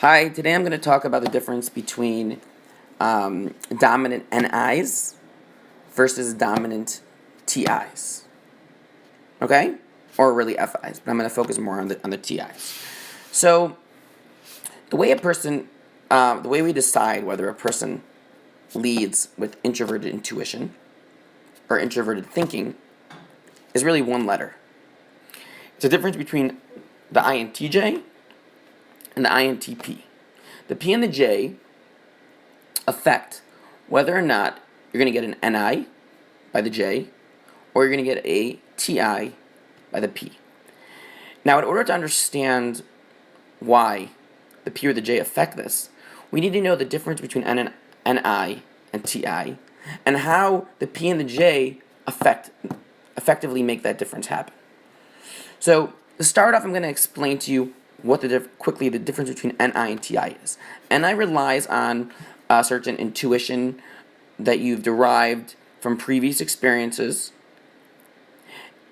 Hi, today I'm going to talk about the difference between dominant NIs versus dominant TIs. Okay? Or really FIs, but I'm going to focus more on the TIs. So, the way we decide whether a person leads with introverted intuition or introverted thinking is really one letter. It's a difference between the INTJ and the INTP. The P and the J affect whether or not you're going to get an NI by the J or you're going to get a TI by the P. Now, in order to understand why the P or the J affect this, we need to know the difference between NI and TI and how the P and the J effectively make that difference happen. So, to start off, I'm going to explain to you what quickly the difference between NI and TI is. NI relies on a certain intuition that you've derived from previous experiences,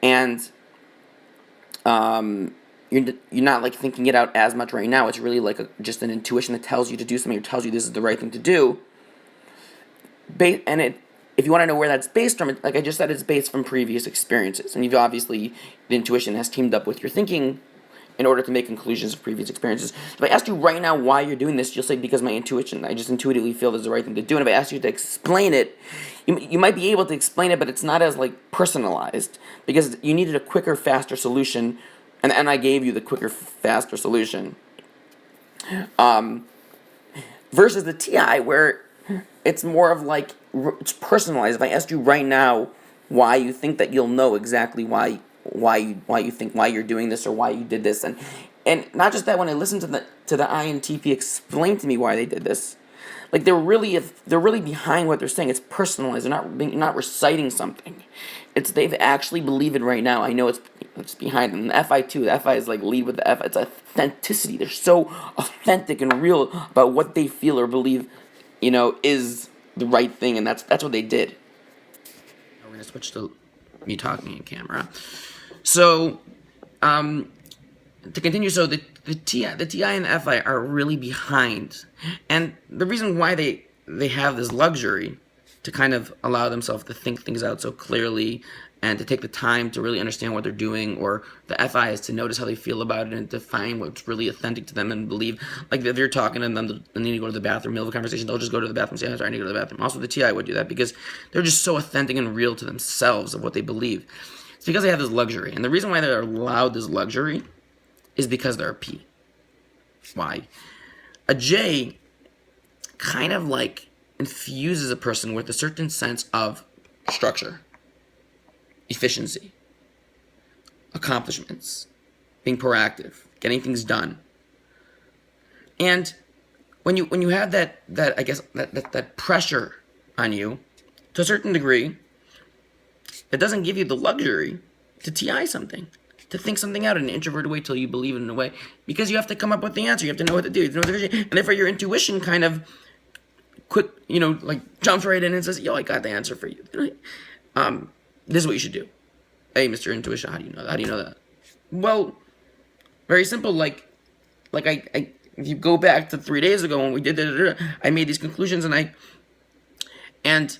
and you're not like thinking it out as much right now. It's really like just an intuition that tells you to do something or tells you this is the right thing to do. If you want to know where that's based from, like I just said, it's based from previous experiences, and you've obviously the intuition has teamed up with your thinking in order to make conclusions of previous experiences. If I asked you right now why you're doing this, you'll say because my intuition. I just intuitively feel this is the right thing to do. And if I asked you to explain it, you might be able to explain it, but it's not as like personalized because you needed a quicker, faster solution, and I gave you the quicker, faster solution. Versus the TI where it's more of like it's personalized. If I asked you right now why you think that, you'll know exactly why you think why you're doing this or why you did this, and not just that. When I listened to the INTP explain to me why they did this, like they're really behind what they're saying. It's personalized. They're not reciting something. It's they've actually believe it right now. I know it's behind them. The FI too. The FI is like lead with the FI. It's authenticity. They're so authentic and real about what they feel or believe, is the right thing, and that's what they did. Now we're gonna switch to me talking in camera. So, to continue, so the TI and the FI are really behind, and the reason why they have this luxury to kind of allow themselves to think things out so clearly and to take the time to really understand what they're doing, or the FI is to notice how they feel about it and to find what's really authentic to them and believe. Like if you're talking to them, they need to go to the bathroom, middle of a conversation, they'll just go to the bathroom and say, I'm sorry, I need to go to the bathroom. Also, the TI would do that because they're just so authentic and real to themselves of what they believe. It's because they have this luxury. And the reason why they're allowed this luxury is because they're a P. Why? A J kind of like infuses a person with a certain sense of structure, efficiency, accomplishments, being proactive, getting things done. And when you have that I guess that pressure on you, to a certain degree, it doesn't give you the luxury to TI something, to think something out in an introverted way till you believe it in a way, because you have to come up with the answer. You have to know what to do. You have to know the vision, and therefore your intuition kind of jumps right in and says, "Yo, I got the answer for you. This is what you should do." Hey, Mr. Intuition, how do you know that? How do you know that? Well, very simple. Like I if you go back to 3 days ago when we did that, I made these conclusions, and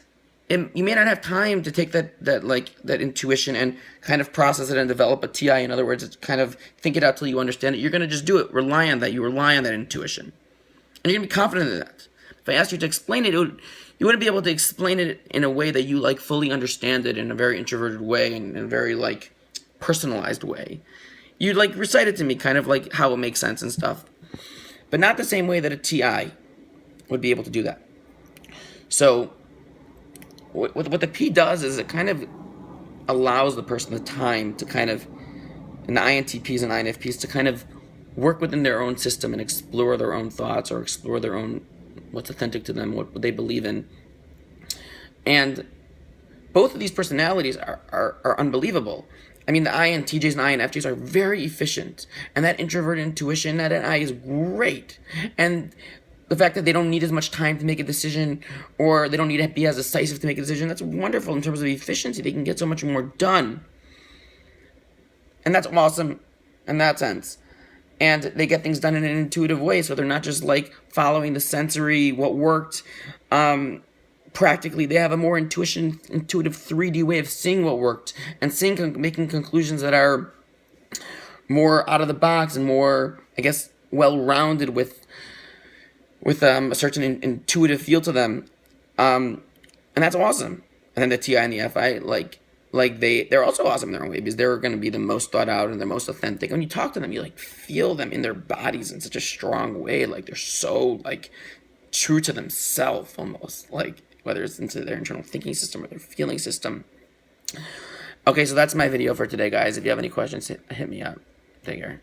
you may not have time to take that intuition and kind of process it and develop a TI. In other words, it's kind of think it out till you understand it. You're going to just do it. Rely on that. You rely on that intuition. And you're going to be confident in that. If I asked you to explain it, you wouldn't be able to explain it in a way that you fully understand it in a very introverted way and in a very personalized way. You'd recite it to me kind of like how it makes sense and stuff. But not the same way that a TI would be able to do that. So what the P does is it kind of allows the person the time to kind of, and the INTPs and INFPs, to kind of work within their own system and explore their own thoughts or explore their own, what's authentic to them, what they believe in. And both of these personalities are unbelievable. I mean, the INTJs and INFJs are very efficient, and that introverted intuition, that NI is great. And the fact that they don't need as much time to make a decision, or they don't need to be as decisive to make a decision, that's wonderful in terms of efficiency. They can get so much more done. And that's awesome in that sense. and they get things done in an intuitive way. So they're not just like following the sensory, what worked. Practically, they have a more intuitive 3D way of seeing what worked and making conclusions that are more out of the box and more, I guess, well-rounded with a certain intuitive feel to them, and that's awesome. And then the TI and the FI, they're also awesome in their own way because they're going to be the most thought out and the most authentic. When you talk to them, you like feel them in their bodies in such a strong way. Like they're so like true to themselves, almost like whether it's into their internal thinking system or their feeling system. Okay, so that's my video for today, guys. If you have any questions, hit me up. Take care.